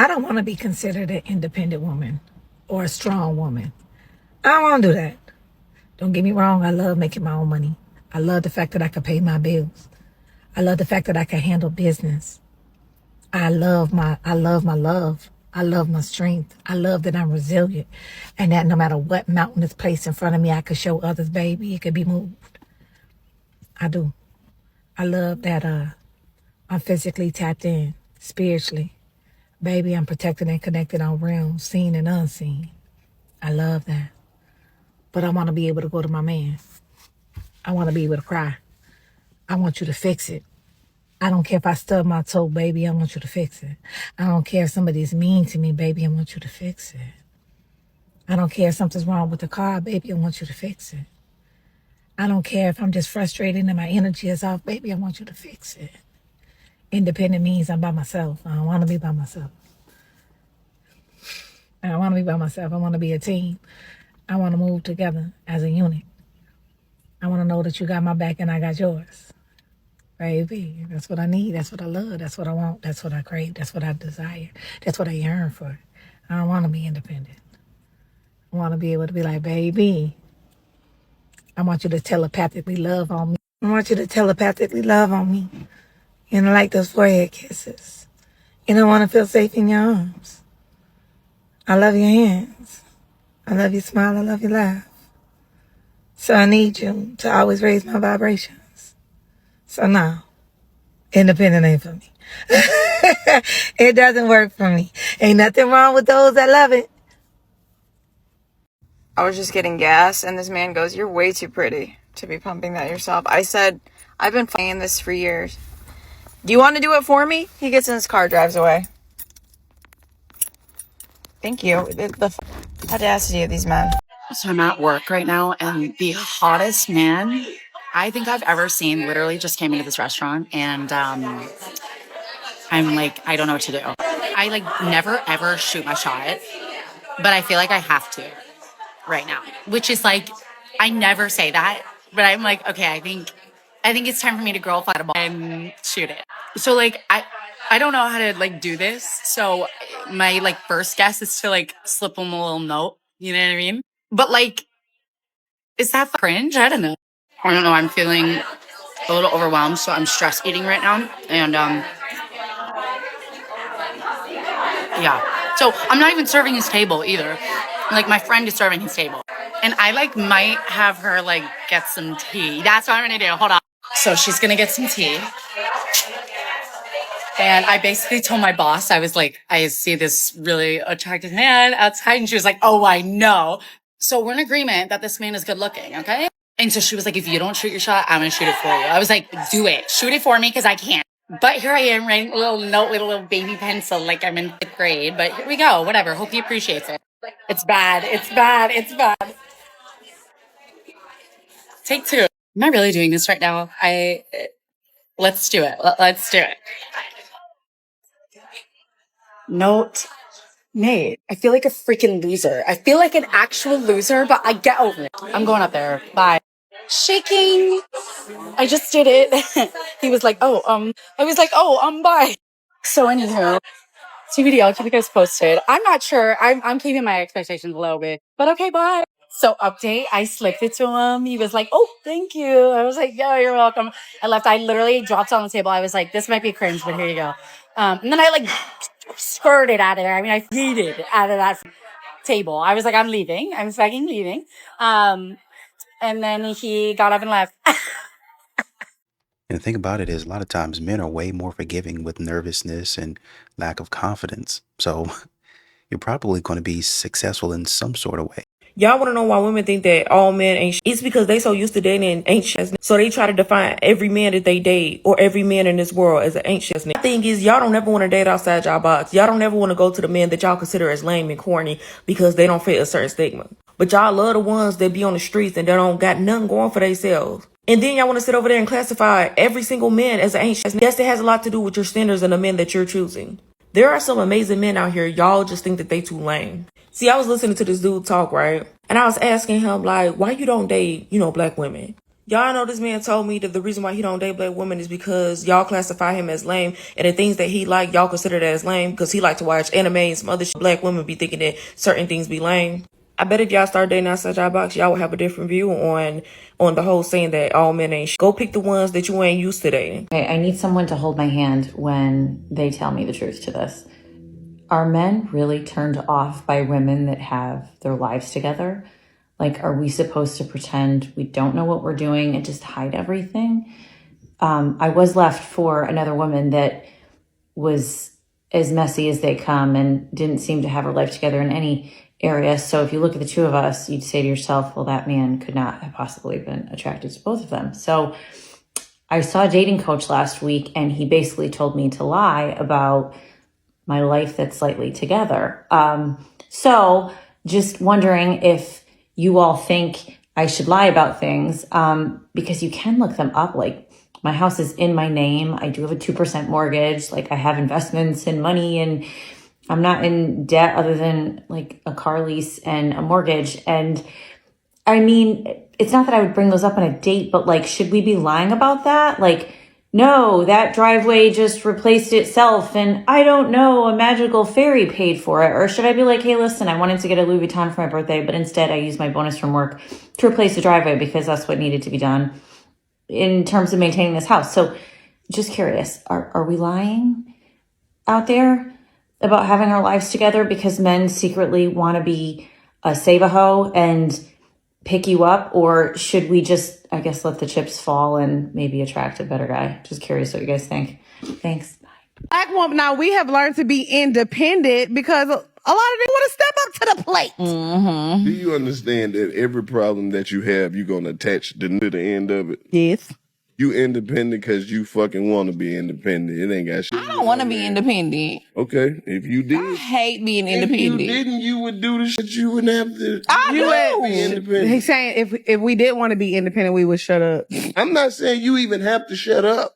I don't want to be considered an independent woman or a strong woman. I don't want to do that. Don't get me wrong. I love making my own money. I love the fact that I can pay my bills. I love the fact that I can handle business. I love my love. I love my strength. I love that I'm resilient and that no matter what mountain is placed in front of me, I could show others, baby, it could be moved. I do. I love that I'm physically tapped in, spiritually. Baby, I'm protected and connected on realms, seen and unseen. I love that. But I want to be able to go to my man. I want to be able to cry. I want you to fix it. I don't care if I stub my toe, baby. I want you to fix it. I don't care if somebody's mean to me, baby. I want you to fix it. I don't care if something's wrong with the car, baby. I want you to fix it. I don't care if I'm just frustrated and my energy is off, baby. I want you to fix it. Independent means I'm by myself. I don't want to be by myself. I don't want to be by myself. I want to be a team. I want to move together as a unit. I want to know that you got my back and I got yours. Baby, that's what I need. That's what I love. That's what I want. That's what I crave. That's what I desire. That's what I yearn for. I don't want to be independent. I want to be able to be like, baby, I want you to telepathically love on me. I want you to telepathically love on me. You know, like those forehead kisses. You don't want to feel safe in your arms. I love your hands. I love your smile. I love your laugh. So I need you to always raise my vibrations. So no, independent ain't for me. It doesn't work for me. Ain't nothing wrong with those that love it. I was just getting gas, and this man goes, "You're way too pretty to be pumping that yourself." I said, "I've been playing this for years. Do you want to do it for me?" He gets in his car, drives away. Thank you. The audacity of these men. So I'm at work right now, and the hottest man I think I've ever seen literally just came into this restaurant, and I'm like, I don't know what to do. I like never ever shoot my shot, but I feel like I have to right now, which is like, I never say that, but I'm like, okay, I think it's time for me to grow a ball and shoot it. So like, I don't know how to like do this. So my like first guess is to like slip him a little note. You know what I mean? But like, is that cringe? I don't know. I don't know. I'm feeling a little overwhelmed, so I'm stress eating right now, and yeah. So I'm not even serving his table either. Like my friend is serving his table, and I like might have her like get some tea. That's what I'm gonna do. Hold on. So she's gonna get some tea. And I basically told my boss, I was like, I see this really attractive man outside. And she was like, oh, I know. So we're in agreement that this man is good looking, okay? And so she was like, if you don't shoot your shot, I'm going to shoot it for you. I was like, do it. Shoot it for me because I can't. But here I am writing a little note with a little baby pencil like I'm in 5th grade. But here we go. Whatever. Hope he appreciates it. It's bad. It's bad. It's bad. Take 2. Am I really doing this right now? Let's do it. Let's do it. Note, Nate, I feel like a freaking loser. I feel like an actual loser, but I get over it. I'm going up there. Bye. Shaking. I just did it. He was like, I was like, bye. So anywho, TBD, I'll keep you guys posted. I'm not sure. I'm keeping my expectations a little bit, but okay, bye. So update, I slipped it to him. He was like, oh, thank you. I was like, yeah, you're welcome. I left. I literally dropped it on the table. I was like, this might be cringe, but here you go. And then I like skirted out of there. I mean, I yeeted out of that table. I was like, I'm leaving. I'm fucking leaving. And then he got up and left. And the thing about it is, a lot of times men are way more forgiving with nervousness and lack of confidence. So you're probably going to be successful in some sort of way. Y'all want to know why women think that all men ain't shit? It's because they so used to dating ain't shit. So they try to define every man that they date or every man in this world as an ain't shit. The thing is, y'all don't ever want to date outside y'all box. Y'all don't ever want to go to the men that y'all consider as lame and corny because they don't fit a certain stigma. But y'all love the ones that be on the streets and that don't got nothing going for themselves. And then y'all want to sit over there and classify every single man as an ain't shit. Yes, it has a lot to do with your standards and the men that you're choosing. There are some amazing men out here. Y'all just think that they too lame. See, I was listening to this dude talk, right? And I was asking him, like, why you don't date, black women? Y'all know this man told me that the reason why he don't date black women is because y'all classify him as lame, and the things that he like, y'all consider that as lame because he like to watch anime and some other shit. Black women be thinking that certain things be lame. I bet if y'all start dating outside y'all box, y'all would have a different view on the whole saying that all men ain't shit. Go pick the ones that you ain't used to dating. I need someone to hold my hand when they tell me the truth to this. Are men really turned off by women that have their lives together? Like, are we supposed to pretend we don't know what we're doing and just hide everything? I was left for another woman that was as messy as they come and didn't seem to have her life together in any area. So if you look at the two of us, you'd say to yourself, well, that man could not have possibly been attracted to both of them. So I saw a dating coach last week, and he basically told me to lie about my life that's slightly together. So just wondering if you all think I should lie about things, because you can look them up. Like, my house is in my name. I do have a 2% mortgage. Like, I have investments and money, and I'm not in debt other than like a car lease and a mortgage. And I mean, it's not that I would bring those up on a date, but like, should we be lying about that? Like, no, that driveway just replaced itself and I don't know, a magical fairy paid for it. Or should I be like, hey, listen, I wanted to get a Louis Vuitton for my birthday, but instead I used my bonus from work to replace the driveway because that's what needed to be done in terms of maintaining this house. So just curious, are we lying out there about having our lives together because men secretly want to be a save-a-hoe and pick you up? Or should we just, I guess, let the chips fall and maybe attract a better guy? Just curious what you guys think. Thanks. Black woman, now we have learned to be independent because a lot of them want to step up to the plate. Mm-hmm. Do you understand that every problem that you have, you're going to attach to the end of it? Yes. You independent because you fucking want to be independent. It ain't got shit. I don't want to be independent. Okay, if you did. I hate being independent. If you didn't, you would do the shit you wouldn't have to. I do. Be independent. He's saying if we did want to be independent, we would shut up. I'm not saying you even have to shut up.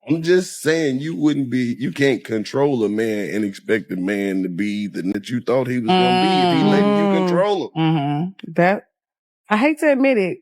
I'm just saying you can't control a man and expect a man to be the that you thought he was going to be if he letting you control him. Mm-hmm. That, I hate to admit it,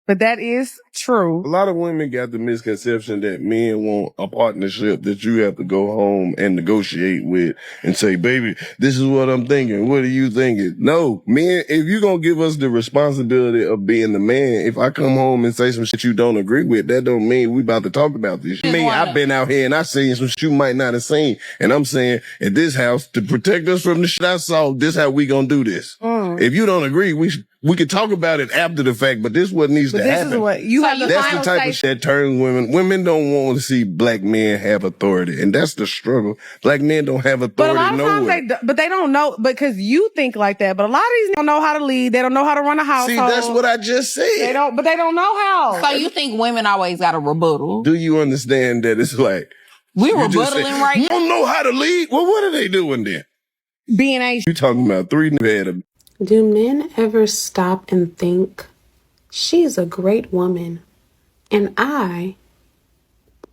but that is true. A lot of women got the misconception that men want a partnership that you have to go home and negotiate with and say, baby, this is what I'm thinking. What are you thinking? No, men, if you're going to give us the responsibility of being the man, if I come home and say some shit you don't agree with, that don't mean we about to talk about this shit. I mean, I've been out here and I seen some shit you might not have seen. And I'm saying, at this house, to protect us from the shit I saw, this how we going to do this. If you don't agree, we could talk about it after the fact, but this what needs to happen. This is what you have. That's the type of shit that turns women. Women don't want to see black men have authority, and that's the struggle. Black men don't have authority. But a lot of times they don't know because you think like that. But a lot of these don't know how to lead. They don't know how to run a household. See, that's what I just said. They don't know how. So you think women always got a rebuttal? Do you understand that it's like we rebuttaling right now? You don't know how to lead. Well, what are they doing then? Being Asian. You talking about three bad. Do men ever stop and think, she's a great woman, and I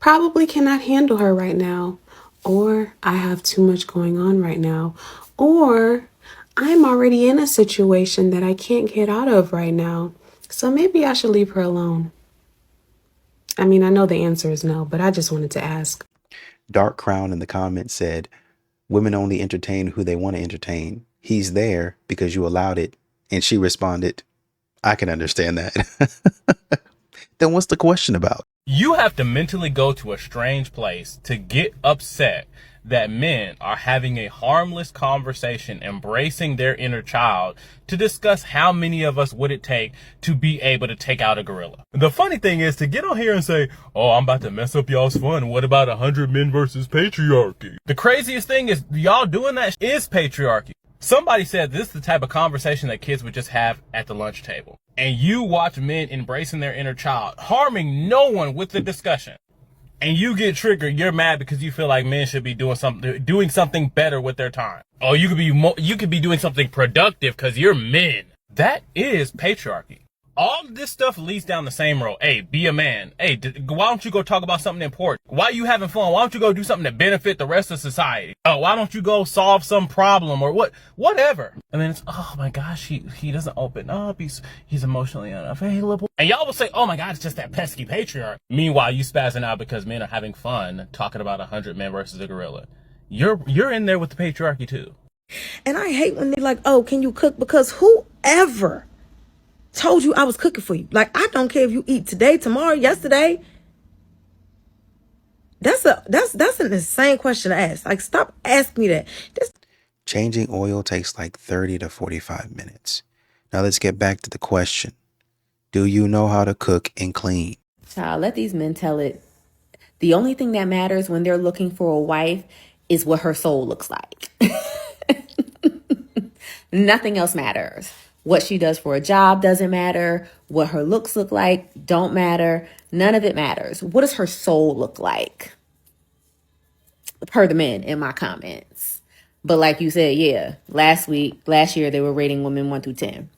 probably cannot handle her right now, or I have too much going on right now, or I'm already in a situation that I can't get out of right now, so maybe I should leave her alone? I mean, I know the answer is no, but I just wanted to ask. Dark Crown in the comments said, women only entertain who they want to entertain. He's there because you allowed it. And she responded, I can understand that. Then what's the question about? You have to mentally go to a strange place to get upset that men are having a harmless conversation, embracing their inner child to discuss how many of us would it take to be able to take out a gorilla. The funny thing is to get on here and say, oh, I'm about to mess up y'all's fun. What about 100 men versus patriarchy? The craziest thing is y'all doing that is patriarchy. Somebody said this is the type of conversation that kids would just have at the lunch table. And you watch men embracing their inner child, harming no one with the discussion. And you get triggered, you're mad because you feel like men should be doing something better with their time. Oh, you could be doing something productive because you're men. That is patriarchy. All this stuff leads down the same road. Hey, be a man. Hey, why don't you go talk about something important? Why are you having fun? Why don't you go do something that benefit the rest of society? Oh, why don't you go solve some problem or whatever? And then it's, oh my gosh, he doesn't open up. He's emotionally unavailable. And y'all will say, oh my God, it's just that pesky patriarch. Meanwhile, you spazzing out because men are having fun talking about 100 men versus a gorilla. You're in there with the patriarchy too. And I hate when they're like, oh, can you cook? Because whoever told you I was cooking for you? Like, I don't care if you eat today, tomorrow, yesterday. That's an insane question to ask. Like, stop asking me that. Changing oil takes like 30 to 45 minutes. Now let's get back to the question. Do you know how to cook and clean? Child, let these men tell it. The only thing that matters when they're looking for a wife is what her soul looks like. Nothing else matters. What she does for a job doesn't matter. What her looks look like don't matter. None of it matters. What does her soul look like? Per the men in my comments. But like you said, yeah, last year, they were rating women 1 through 10.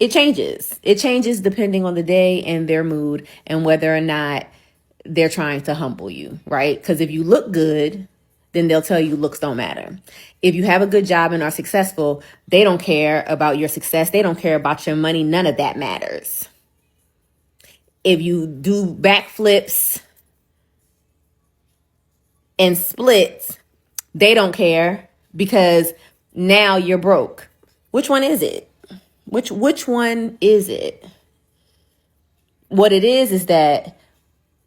It changes. It changes depending on the day and their mood and whether or not they're trying to humble you, right? Because if you look good, then they'll tell you looks don't matter. If you have a good job and are successful, they don't care about your success. They don't care about your money. None of that matters. If you do backflips and splits, they don't care because now you're broke. Which one is it? Which one is it? What it is that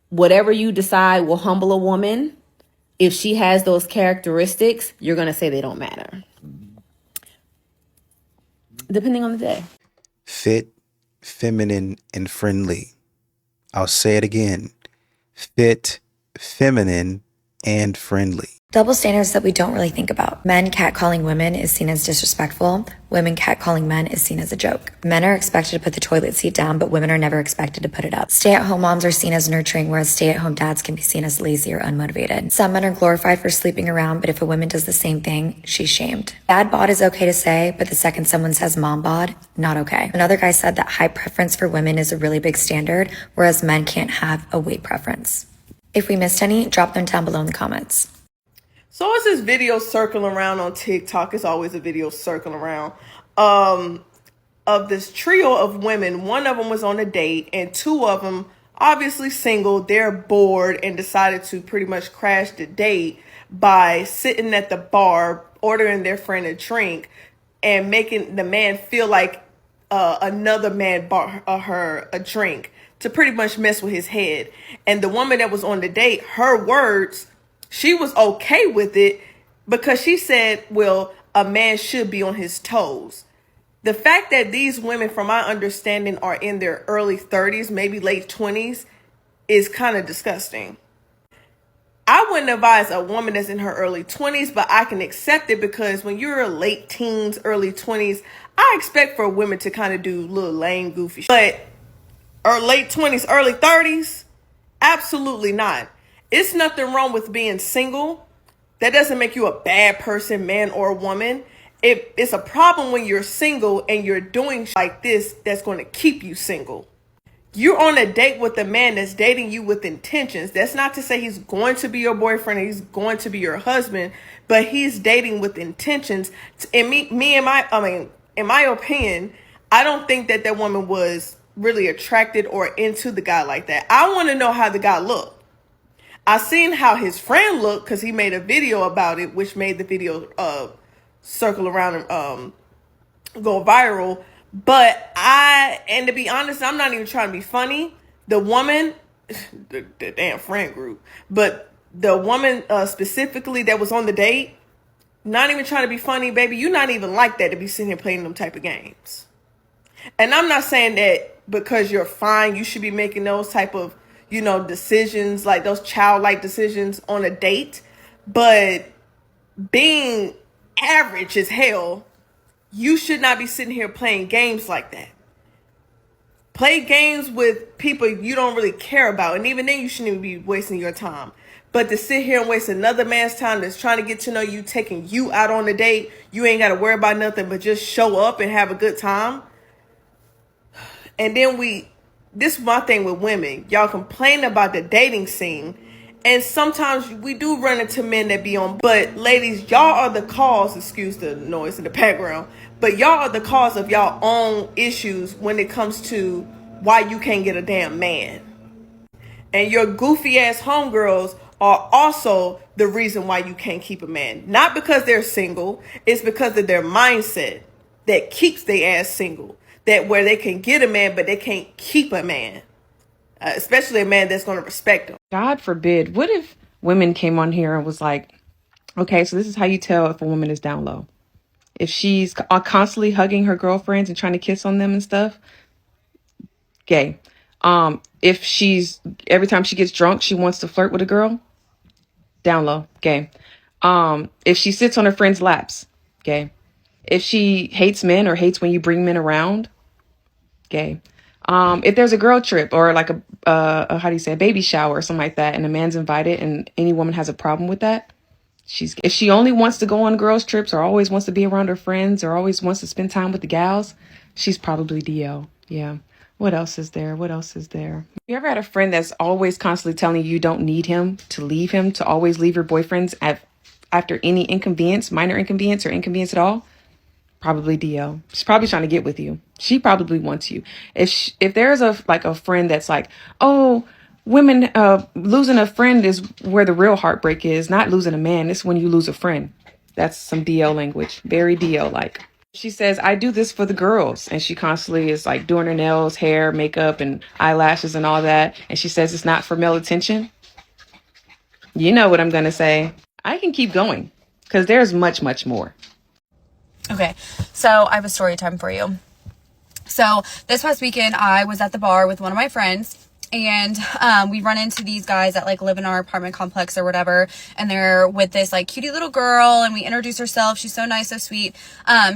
whatever you decide will humble a woman, if she has those characteristics, you're going to say they don't matter. Depending on the day. Fit, feminine, and friendly. I'll say it again. Fit, feminine, and friendly. Double standards that we don't really think about. Men catcalling women is seen as disrespectful. Women catcalling men is seen as a joke. Men are expected to put the toilet seat down, but women are never expected to put it up. Stay-at-home moms are seen as nurturing, whereas stay-at-home dads can be seen as lazy or unmotivated. Some men are glorified for sleeping around, but if a woman does the same thing, she's shamed. Dad bod is okay to say, but the second someone says mom bod, not okay. Another guy said that high preference for women is a really big standard, whereas men can't have a weight preference. If we missed any, drop them down below in the comments. So it's this video circling around on TikTok. It's always a video circling around of this trio of women. One of them was on a date and two of them, obviously single, they're bored and decided to pretty much crash the date by sitting at the bar, ordering their friend a drink and making the man feel like another man bought her a drink to pretty much mess with his head. And the woman that was on the date, her words, she was okay with it because she said, well, a man should be on his toes. The fact that these women, from my understanding, are in their early 30s, maybe late 20s, is kind of disgusting. I wouldn't advise a woman that's in her early 20s, but I can accept it because when you're late teens, early 20s, I expect for women to kind of do little lame, goofy shit. But or late 20s, early 30s, absolutely not. It's nothing wrong with being single. That doesn't make you a bad person, man or woman. It's a problem when you're single and you're doing shit like this that's going to keep you single. You're on a date with a man that's dating you with intentions. That's not to say he's going to be your boyfriend, he's going to be your husband, but he's dating with intentions. And in my opinion, I don't think that woman was really attracted or into the guy like that. I want to know how the guy looked. I seen how his friend looked because he made a video about it, which made the video circle around and go viral. But and to be honest, I'm not even trying to be funny. The woman, the damn friend group, but the woman specifically that was on the date, not even trying to be funny, baby. You're not even like that to be sitting here playing them type of games. And I'm not saying that because you're fine, you should be making those type of, decisions, like those childlike decisions on a date. But being average as hell, you should not be sitting here playing games like that. Play games with people you don't really care about. And even then, you shouldn't even be wasting your time. But to sit here and waste another man's time that's trying to get to know you, taking you out on a date, you ain't got to worry about nothing but just show up and have a good time. And then this is my thing with women. Y'all complain about the dating scene. And sometimes we do run into men that be on. But ladies, y'all are the cause, excuse the noise in the background, but y'all are the cause of y'all own issues when it comes to why you can't get a damn man. And your goofy ass homegirls are also the reason why you can't keep a man. Not because they're single, it's because of their mindset that keeps their ass single. That where they can get a man, but they can't keep a man. Especially a man that's going to respect them. God forbid. What if women came on here and was like, okay, so this is how you tell if a woman is down low. If she's constantly hugging her girlfriends and trying to kiss on them and stuff, gay. If she's, every time she gets drunk, she wants to flirt with a girl, down low, gay. If she sits on her friend's laps, gay. If she hates men or hates when you bring men around, gay. If there's a girl trip or like a how do you say, a baby shower or something like that, and a man's invited and any woman has a problem with that, if she only wants to go on girls trips or always wants to be around her friends or always wants to spend time with the gals, she's probably DL. Yeah. What else is there? What else is there? You ever had a friend that's always constantly telling you don't need him, to leave him, to always leave your boyfriends after any inconvenience, minor inconvenience or inconvenience at all? Probably DL. She's probably trying to get with you. She probably wants you. If there's a friend that's like, oh, women losing a friend is where the real heartbreak is, not losing a man. It's when you lose a friend. That's some DL language. Very DL like. She says, I do this for the girls. And she constantly is like doing her nails, hair, makeup, and eyelashes and all that. And she says it's not for male attention. You know what I'm going to say. I can keep going because there's much, much more. Okay, so I have a story time for you. So this past weekend, I was at the bar with one of my friends. And we run into these guys that like live in our apartment complex or whatever, and they're with this like cutie little girl, and we introduce herself. She's so nice, so sweet.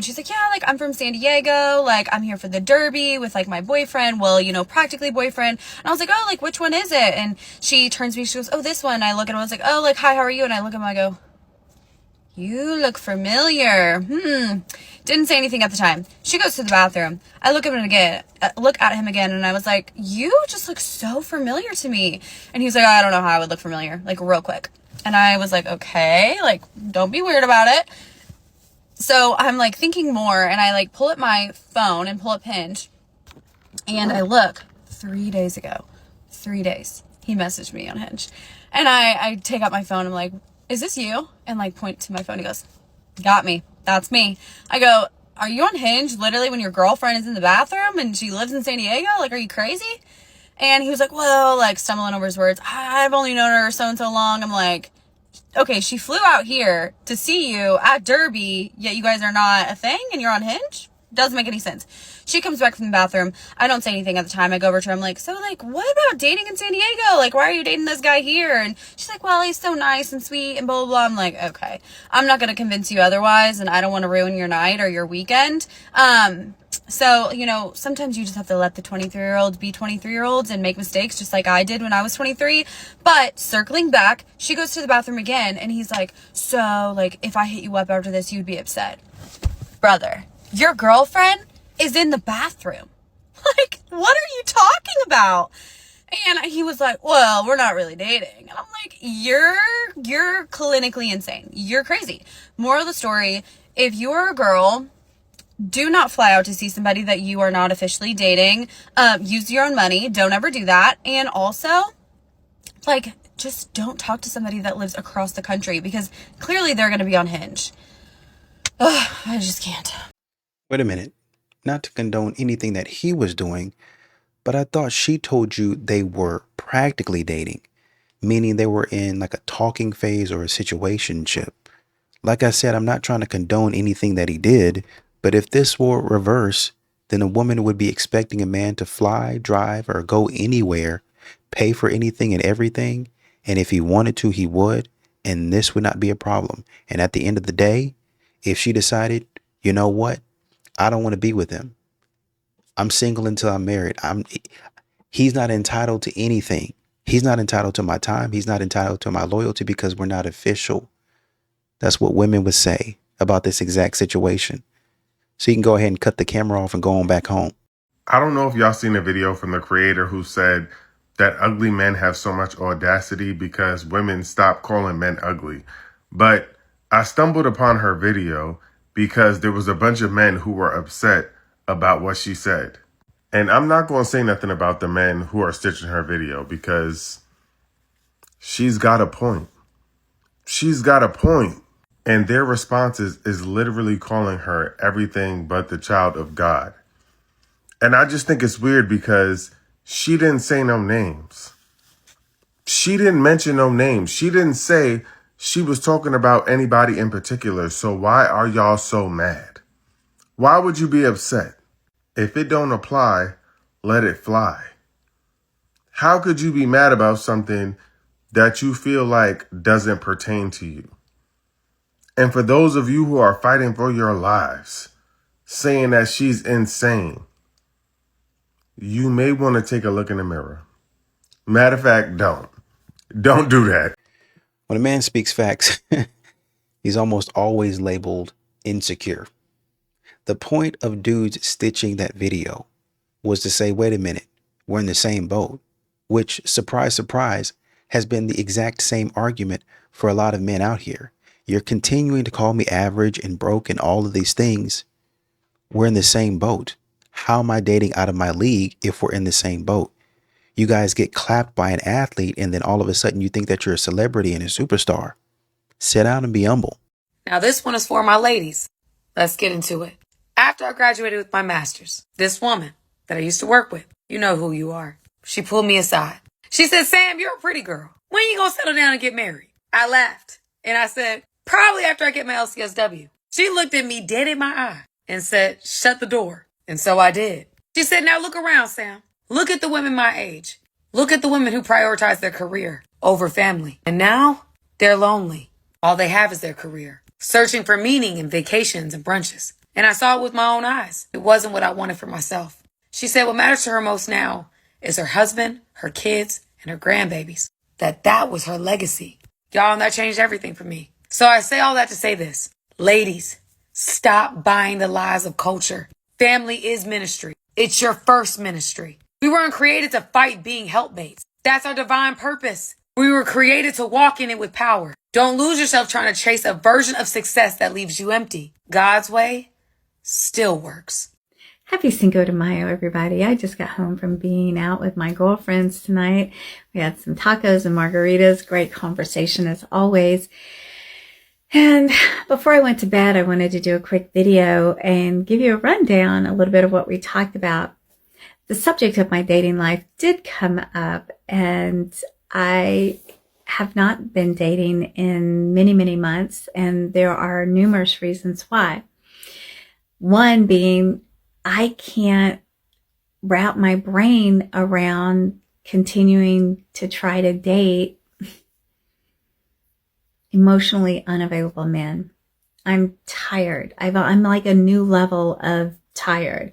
She's like, yeah, like I'm from San Diego, like I'm here for the Derby with like my boyfriend, well, you know, practically boyfriend. And I was like, oh, like which one is it? And she turns to me, she goes, oh, this one. And I look at her, I was like, oh, like hi, how are you? And I look at him, I go, you look familiar. Didn't say anything at the time. She goes to the bathroom. I look at him again, and I was like, you just look so familiar to me. And he was like, I don't know how I would look familiar, like real quick. And I was like, okay, like don't be weird about it. So I'm like thinking more, and I like pull up my phone and pull up Hinge, and I look 3 days ago. 3 days. He messaged me on Hinge, and I take out my phone. I'm like, is this you? And like point to my phone. He goes, got me. That's me. I go, are you on Hinge literally when your girlfriend is in the bathroom and she lives in San Diego? Like, are you crazy? And he was like, well, like stumbling over his words. I've only known her so and so long. I'm like, okay, she flew out here to see you at Derby, yet you guys are not a thing and you're on Hinge? Doesn't make any sense. She comes back from the bathroom. I don't say anything at the time. I go over to her. I'm like, so like, what about dating in San Diego? Like, why are you dating this guy here? And she's like, well, he's so nice and sweet and blah, blah, blah. I'm like, okay, I'm not going to convince you otherwise. And I don't want to ruin your night or your weekend. So, you know, sometimes you just have to let the 23-year-olds be 23-year-olds and make mistakes just like I did when I was 23. But circling back, she goes to the bathroom again. And he's like, so like, if I hit you up after this, you'd be upset. Brother, your girlfriend is in the bathroom. Like, what are you talking about? And he was like, well, we're not really dating. And I'm like, you're clinically insane. You're crazy. Moral of the story, if you're a girl, do not fly out to see somebody that you are not officially dating. Use your own money. Don't ever do that. And also, like, just don't talk to somebody that lives across the country because clearly they're going to be on Hinge. Ugh, I just can't. Wait a minute. Not to condone anything that he was doing, but I thought she told you they were practically dating, meaning they were in like a talking phase or a situationship. Like I said, I'm not trying to condone anything that he did, but if this were reverse, then a woman would be expecting a man to fly, drive, or go anywhere, pay for anything and everything, and if he wanted to, he would, and this would not be a problem. And at the end of the day, if she decided, you know what, I don't want to be with him. I'm single until I'm married. He's not entitled to anything. He's not entitled to my time. He's not entitled to my loyalty because we're not official. That's what women would say about this exact situation. So you can go ahead and cut the camera off and go on back home. I don't know if y'all seen a video from the creator who said that ugly men have so much audacity because women stop calling men ugly. But I stumbled upon her video because there was a bunch of men who were upset about what she said. And I'm not going to say nothing about the men who are stitching her video because she's got a point. She's got a point. And their response is literally calling her everything but the child of God. And I just think it's weird because she didn't say no names. She didn't mention no names. She didn't say she was talking about anybody in particular. So why are y'all so mad? Why would you be upset? If it don't apply, let it fly. How could you be mad about something that you feel like doesn't pertain to you? And for those of you who are fighting for your lives, saying that she's insane, you may want to take a look in the mirror. Matter of fact, don't. Don't do that. When a man speaks facts, he's almost always labeled insecure. The point of dudes stitching that video was to say, wait a minute, we're in the same boat, which, surprise, surprise, has been the exact same argument for a lot of men out here. You're continuing to call me average and broke and all of these things. We're in the same boat. How am I dating out of my league if we're in the same boat? You guys get clapped by an athlete and then all of a sudden you think that you're a celebrity and a superstar. Sit down and be humble. Now this one is for my ladies. Let's get into it. After I graduated with my master's, this woman that I used to work with, you know who you are, she pulled me aside. She said, Sam, you're a pretty girl. When you gonna settle down and get married? I laughed and I said, probably after I get my LCSW. She looked at me dead in my eye and said, shut the door. And so I did. She said, now look around, Sam. Look at the women my age. Look at the women who prioritize their career over family. And now they're lonely. All they have is their career, searching for meaning in vacations and brunches. And I saw it with my own eyes. It wasn't what I wanted for myself. She said what matters to her most now is her husband, her kids, and her grandbabies. That was her legacy. Y'all, and that changed everything for me. So I say all that to say this. Ladies, stop buying the lies of culture. Family is ministry. It's your first ministry. We weren't created to fight being helpmates. That's our divine purpose. We were created to walk in it with power. Don't lose yourself trying to chase a version of success that leaves you empty. God's way still works. Happy Cinco de Mayo, everybody. I just got home from being out with my girlfriends tonight. We had some tacos and margaritas. Great conversation as always. And before I went to bed, I wanted to do a quick video and give you a rundown, a little bit of what we talked about. The subject of my dating life did come up, and I have not been dating in many, many months, and there are numerous reasons why. One being, I can't wrap my brain around continuing to try to date emotionally unavailable men. I'm tired. I'm like a new level of tired.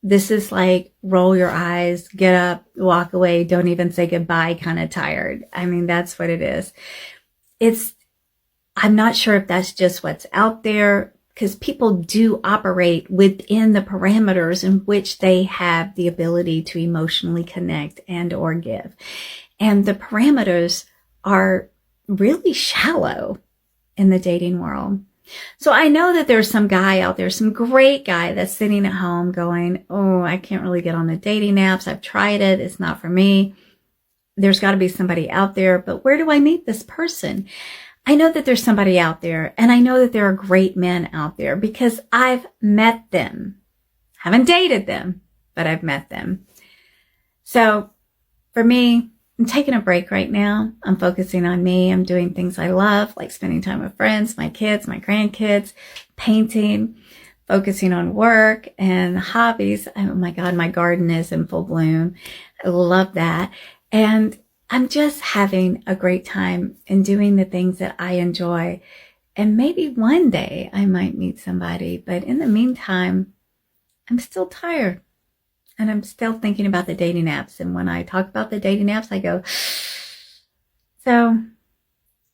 This is like roll your eyes, get up, walk away, don't even say goodbye kind of tired. I mean, that's what it is. I'm not sure if that's just what's out there, because people do operate within the parameters in which they have the ability to emotionally connect and or give. And the parameters are really shallow in the dating world. So I know that there's some guy out there, some great guy that's sitting at home going, oh, I can't really get on the dating apps. I've tried it. It's not for me. There's got to be somebody out there, but where do I meet this person? I know that there's somebody out there, and I know that there are great men out there because I've met them. Haven't dated them, but I've met them. So for me, I'm taking a break right now. I'm focusing on me. I'm doing things I love, like spending time with friends, my kids, my grandkids, painting, focusing on work and hobbies. Oh my God, my garden is in full bloom. I love that. And I'm just having a great time and doing the things that I enjoy. And maybe one day I might meet somebody, but in the meantime, I'm still tired. And I'm still thinking about the dating apps. And when I talk about the dating apps, I go, so I'm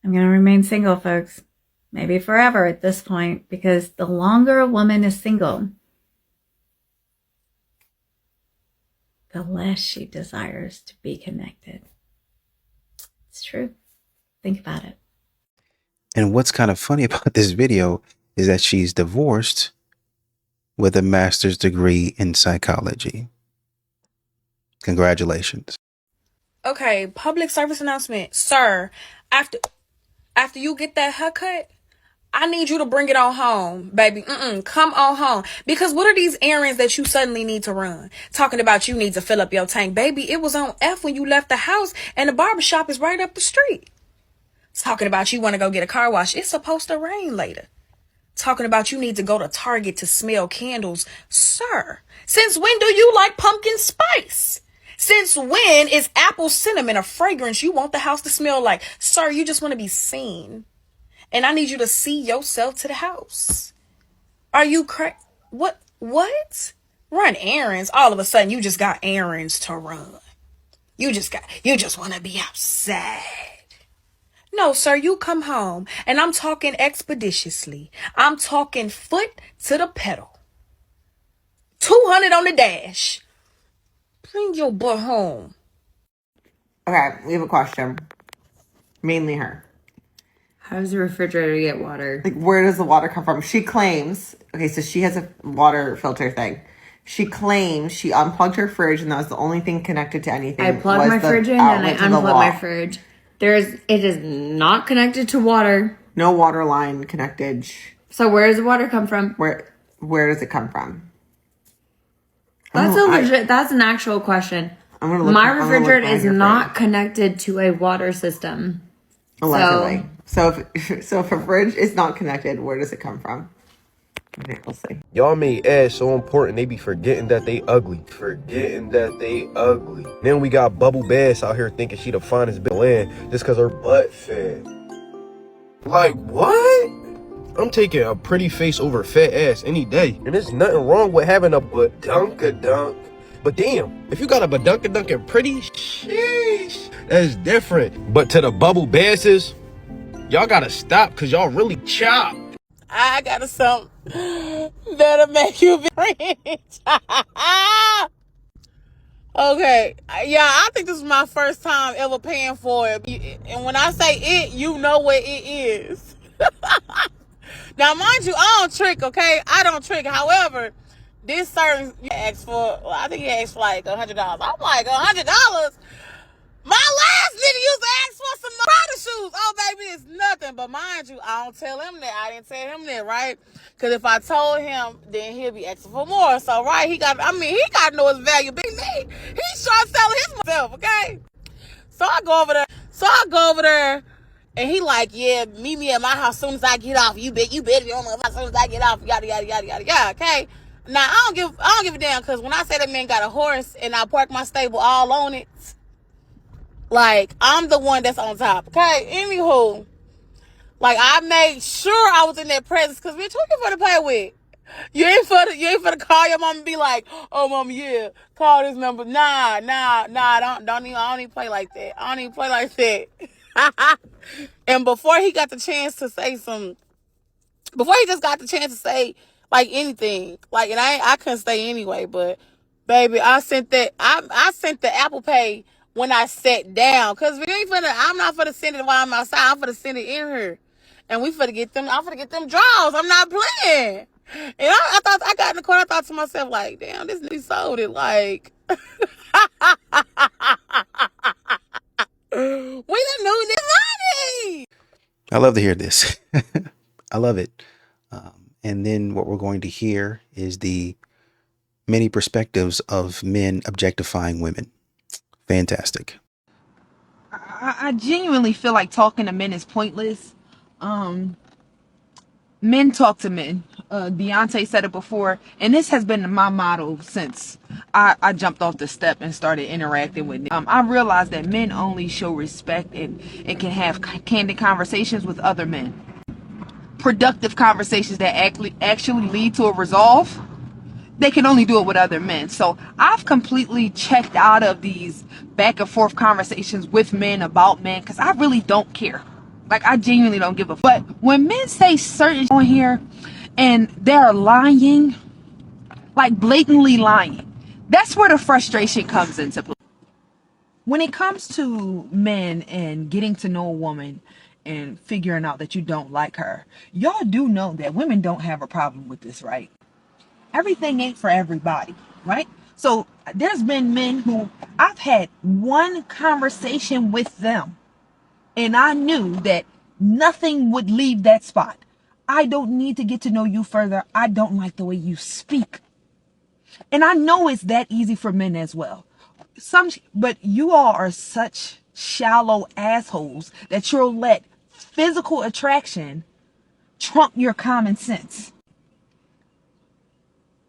going to remain single, folks. Maybe forever at this point, because the longer a woman is single, the less she desires to be connected. It's true. Think about it. And what's kind of funny about this video is that she's divorced with a master's degree in psychology. Congratulations. Okay, public service announcement. Sir, after you get that haircut, I need you to bring it on home, baby. Come on home. Because what are these errands that you suddenly need to run? Talking about you need to fill up your tank. Baby, it was on F when you left the house and the barbershop is right up the street. Talking about you want to go get a car wash. It's supposed to rain later. Talking about you need to go to Target to smell candles. Sir, since when do you like pumpkin spice? Since when is apple cinnamon a fragrance you want the house to smell like? Sir, you just want to be seen. And I need you to see yourself to the house. Are you crazy? What? Run errands? All of a sudden, you just got errands to run. You just want to be outside. No, sir, you come home. And I'm talking expeditiously. I'm talking foot to the pedal. 200 on the dash. Bring your butt home. Okay, we have a question. Mainly her. How does the refrigerator get water? Like, where does the water come from? She claims, okay, so she has a water filter thing. She claims she unplugged her fridge and that was the only thing connected to anything. I plugged my fridge in and I unplugged my fridge. It is not connected to water. No water line connected. So where does the water come from? Where does it come from? That's an actual question. My refrigerator is not connected to a water system. Allegedly. So if a fridge is not connected, where does it come from? Okay, we'll see. Y'all made ass so important, they be forgetting that they ugly. Then we got Bubble Bass out here thinking she the finest bitch in the land just because her butt fat. Like, what? I'm taking a pretty face over a fat ass any day. And there's nothing wrong with having a badunkadunk. But damn, if you got a badunkadunk and pretty, sheesh, that's different. But to the Bubble Basses, y'all gotta stop because y'all really chop. I got something that'll make you cringe. Okay, yeah, I think this is my first time ever paying for it. And when I say it, you know what it is. Now, mind you, I don't trick, okay? I don't trick. However, this certain, I think he asked for like $100. I'm like, $100? My last nigga used to ask for some Prada shoes. Oh, baby, it's nothing. But mind you, I don't tell him that. I didn't tell him that, right? Because if I told him, then he'll be asking for more. So, right, he got to know his value. Big me. He's short selling himself, okay? So I go over there, and he like, yeah, meet me at my house as soon as I get off. You better be on my house as soon as I get off. Yada, yada, yada, yada, yada, okay? Now, I don't give a damn, because when I say that man got a horse and I park my stable all on it, like, I'm the one that's on top, okay? Anywho, like, I made sure I was in their presence, because, bitch, who you for to play with? You ain't for to call your mom and be like, oh, mom, yeah, call this number. Nah, I don't even play like that. I don't even play like that. And before he got the chance to say like, anything, like, and I couldn't stay anyway, but, baby, I sent the Apple Pay when I sat down, because I'm not finna send it while I'm outside. I'm finna send it in here. And I'm finna get them draws. I'm not playing. And I thought, I got in the car, I thought to myself, like, damn, this nigga sold it, like. We done knew this money. I love to hear this. I love it. And then what we're going to hear is the many perspectives of men objectifying women. Fantastic. I genuinely feel like talking to men is pointless. Men talk to men. Deontay said it before, and this has been my motto since I jumped off the step and started interacting with them. I realized that men only show respect and can have candid conversations with other men. Productive conversations that actually lead to a resolve, they can only do it with other men. So I've completely checked out of these back and forth conversations with men about men because I really don't care. Like, I genuinely don't give a fuck. But when men say certain on here and they're lying, like blatantly lying, That's where the frustration comes into play. When it comes to men and getting to know a woman and figuring out that you don't like her, y'all do know that women don't have a problem with this, right? Everything ain't for everybody, right? So there's been men who I've had one conversation with them and I knew that nothing would leave that spot. I don't need to get to know you further. I don't like the way you speak. And I know it's that easy for men as well. But you all are such shallow assholes that you'll let physical attraction trump your common sense.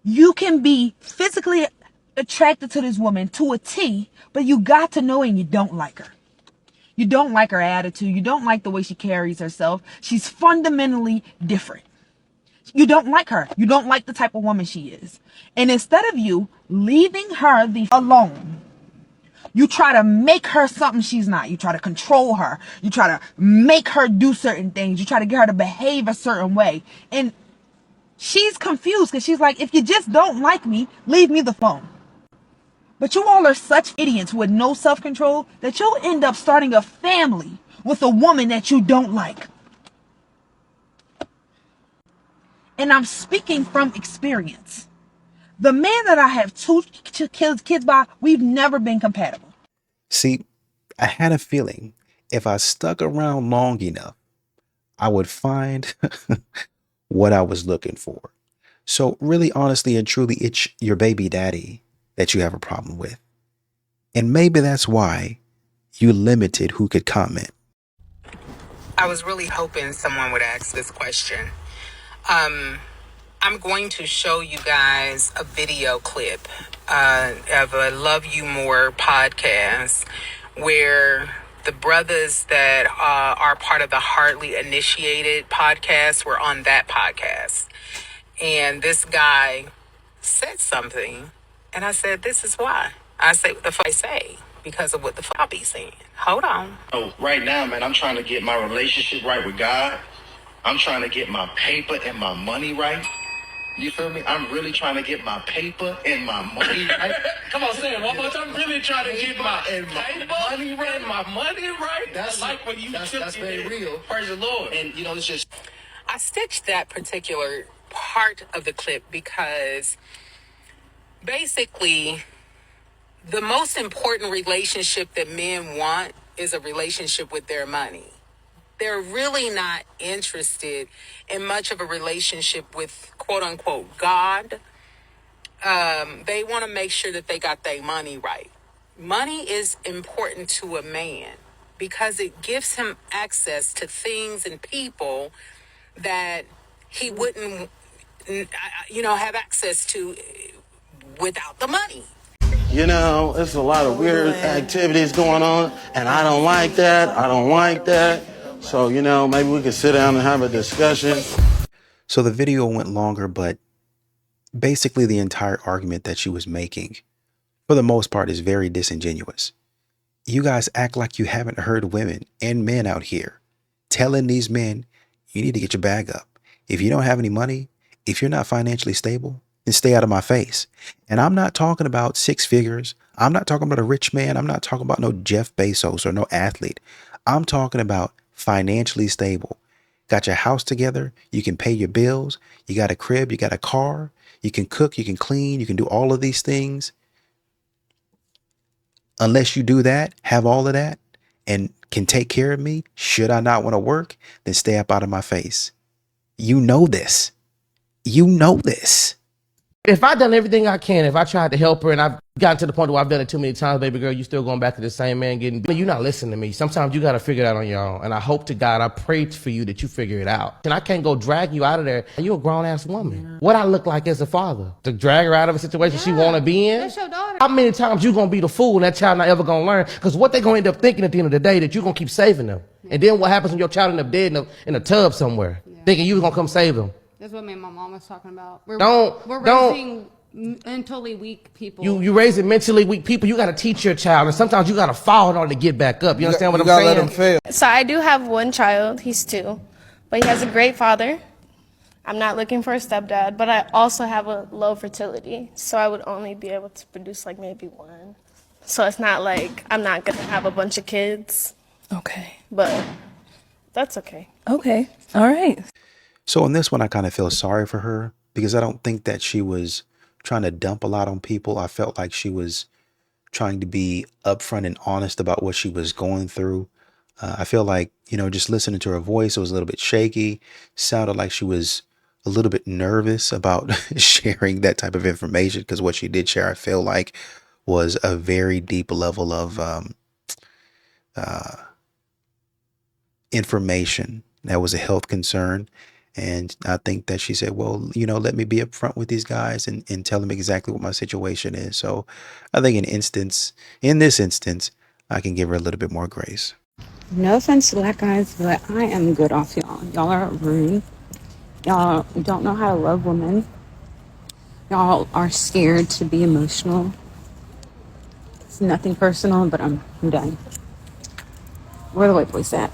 You can be physically attracted to this woman to a T, but you got to know and you don't like her. You don't like her attitude. You don't like the way she carries herself. She's fundamentally different. You don't like her. You don't like the type of woman she is. And instead of you leaving her alone, you try to make her something she's not. You try to control her. You try to make her do certain things. You try to get her to behave a certain way. And she's confused because she's like, if you just don't like me, leave me the phone. But you all are such idiots with no self-control that you'll end up starting a family with a woman that you don't like. And I'm speaking from experience. The man that I have two kids by, we've never been compatible. See, I had a feeling if I stuck around long enough, I would find what I was looking for. So really, honestly and truly, it's your baby daddy that you have a problem with. And maybe that's why you limited who could comment. I was really hoping someone would ask this question. I'm going to show you guys a video clip of a Love You More podcast where the brothers that are part of the Hardly Initiated podcast were on that podcast. And this guy said something, and I said, this is why. I say what the fuck I say because of what the fuck I be saying. Hold on. Oh, right now, man, I'm trying to get my relationship right with God. I'm trying to get my paper and my money right. You feel me? I'm really trying to get my paper and my money right. Come on, say it one more time. I'm really trying to get my money right. And my money right. That's like when you that's very real. Praise the Lord. And you know, it's just I stitched that particular part of the clip because basically the most important relationship that men want is a relationship with their money. They're really not interested in much of a relationship with quote unquote God. They want to make sure that they got their money right. Money is important to a man because it gives him access to things and people that he wouldn't, have access to without the money. You know, there's a lot of weird activities going on, and I don't like that. I don't like that. So, maybe we could sit down and have a discussion. So the video went longer, but basically the entire argument that she was making, for the most part, is very disingenuous. You guys act like you haven't heard women and men out here telling these men, you need to get your bag up. If you don't have any money, if you're not financially stable, then stay out of my face. And I'm not talking about six figures. I'm not talking about a rich man. I'm not talking about no Jeff Bezos or no athlete. I'm talking about financially stable. Got your house together. You can pay your bills. You got a crib. You got a car. You can cook. You can clean. You can do all of these things. Unless you do that, have all of that, and can take care of me, should I not want to work, then stay up out of my face. You know this. You know this. If I done everything I can, if I tried to help her and I've gotten to the point where I've done it too many times, baby girl, you still going back to the same man you're not listening to me. Sometimes you got to figure it out on your own. And I hope to God, I pray for you that you figure it out. And I can't go drag you out of there. You're a grown ass woman. Yeah. What I look like as a father to drag her out of a situation she want to be in. That's your daughter. How many times you going to be the fool and that child not ever going to learn? Because what they going to end up thinking at the end of the day that you're going to keep saving them. Yeah. And then what happens when your child end up dead in a tub somewhere, thinking you was going to come save them. That's what me and my mom was talking about. We're don't raising mentally weak people. You raising mentally weak people. You got to teach your child, and sometimes you got to fall in order to get back up. You understand what I'm saying? So I do have one child. He's 2, but he has a great father. I'm not looking for a stepdad, but I also have a low fertility, so I would only be able to produce like maybe one. So it's not like I'm not gonna have a bunch of kids. Okay. But that's okay. Okay. All right. So on this one, I kind of feel sorry for her because I don't think that she was trying to dump a lot on people. I felt like she was trying to be upfront and honest about what she was going through. I feel like, just listening to her voice, it was a little bit shaky, sounded like she was a little bit nervous about sharing that type of information because what she did share, I feel like, was a very deep level of information that was a health concern. And I think that she said, well, let me be upfront with these guys and tell them exactly what my situation is. So I think in this instance, I can give her a little bit more grace. No offense to black guys, but I am good off y'all. Y'all are rude. Y'all don't know how to love women. Y'all are scared to be emotional. It's nothing personal, but I'm done. Where the white boys at?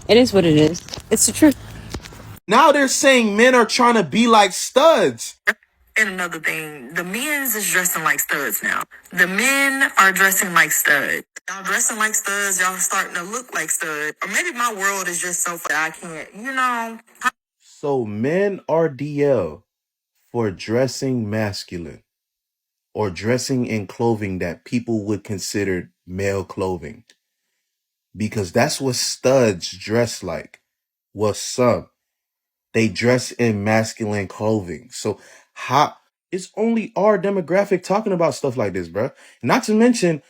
It is what it is. It's the truth. Now they're saying men are trying to be like studs. And another thing, the men's is dressing like studs now. The men are dressing like studs. Y'all dressing like studs, y'all starting to look like studs. Or maybe my world is just so I can't, So men are DL for dressing masculine or dressing in clothing that people would consider male clothing. Because that's what studs dress like. Well, some. They dress in masculine clothing. So how it's only our demographic talking about stuff like this, bro. Not to mention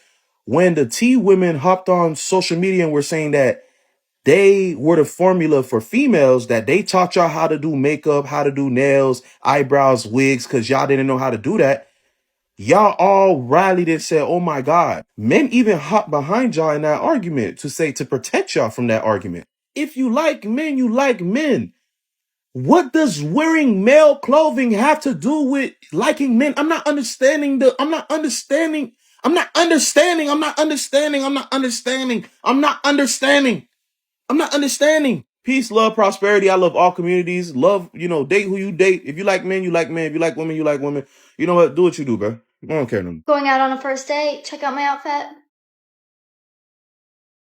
when the T women hopped on social media and were saying that they were the formula for females, that they taught y'all how to do makeup, how to do nails, eyebrows, wigs, because y'all didn't know how to do that. Y'all all rallied and said, oh my God. Men even hopped behind y'all in that argument to protect y'all from that argument. If you like men, you like men. What does wearing male clothing have to do with liking men? I'm not understanding. Peace, love, prosperity. I love all communities. Love, date who you date. If you like men, you like men. If you like women, you like women. You know what? Do what you do, bro. I don't care no more. Going out on a first date, check out my outfit.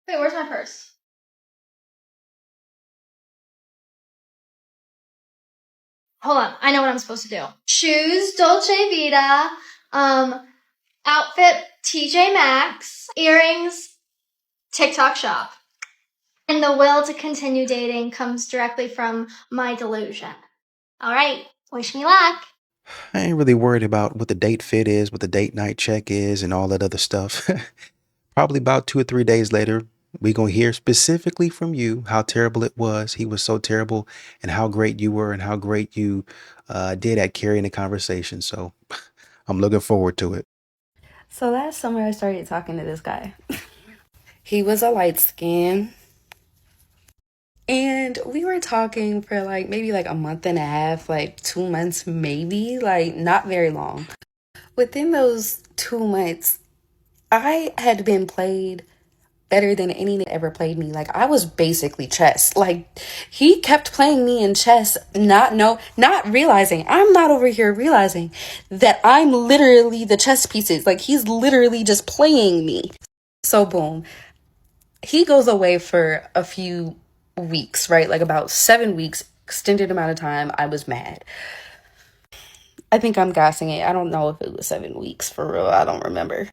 Wait, where's my purse? Hold on, I know what I'm supposed to do. Shoes, Dolce Vita. Outfit, TJ Maxx. Earrings, TikTok shop. And the will to continue dating comes directly from my delusion. All right, wish me luck. I ain't really worried about what the date fit is, what the date night check is, and all that other stuff. Probably about 2 or 3 days later, we gonna hear specifically from you how terrible it was. He was so terrible, and how great you were, and how great you did at carrying the conversation. So I'm looking forward to it. So last summer I started talking to this guy. He was a light skin. And we were talking for maybe a month and a half, 2 months maybe, not very long. Within those 2 months, I had been played better than anyone ever played me. I was basically chess. He kept playing me in chess, not realizing, I'm not over here realizing that I'm literally the chess pieces. He's literally just playing me. So boom, he goes away for a few weeks, right? About 7 weeks, extended amount of time. I was mad. I think I'm gassing it. I don't know if it was 7 weeks for real. I don't remember.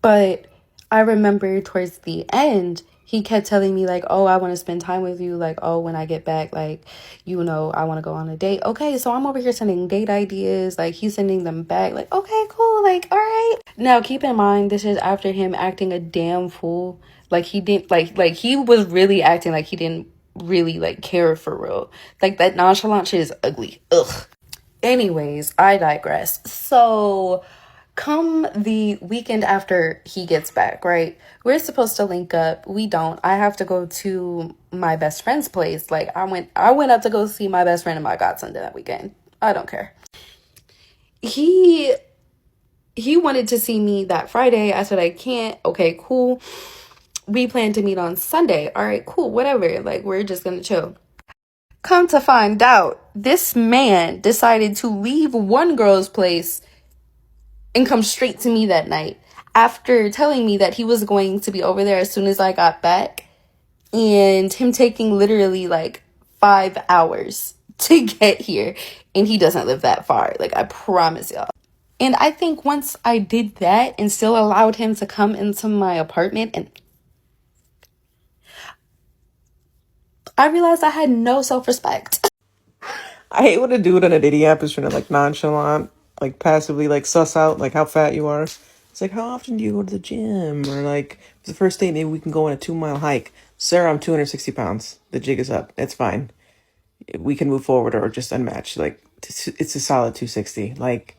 But I remember towards the end, he kept telling me oh, I want to spend time with you. Oh, when I get back, I want to go on a date. Okay, so I'm over here sending date ideas. He's sending them back. Okay, cool. All right. Now, keep in mind, this is after him acting a damn fool. He didn't, he was really acting like he didn't really, care for real. That nonchalant shit is ugly. Ugh. Anyways, I digress. So come the weekend after he gets back, right? We're supposed to link up. We don't. I have to go to my best friend's place. I went up to go see my best friend and my godson that weekend. I don't care. He wanted to see me that Friday. I said I can't. Okay, cool. we plan to meet on Sunday. All right, cool, whatever. Like, we're just gonna chill. Come to find out, this man decided to leave one girl's place and come straight to me that night after telling me that he was going to be over there as soon as I got back, and him taking literally like 5 hours to get here, and he doesn't live that far, like, I promise y'all. And I think once I did that and still allowed him to come into my apartment, and I realized I had no self-respect. I hate when a dude on a dating app is trying to like nonchalant, like passively like suss out like how fat you are. It's like, how often do you go to the gym? Or like, for the first date, maybe we can go on a 2-mile hike. Sir, I'm 260 pounds. The jig is up. It's fine. We can move forward or just unmatch. Like, it's a solid 260. Like,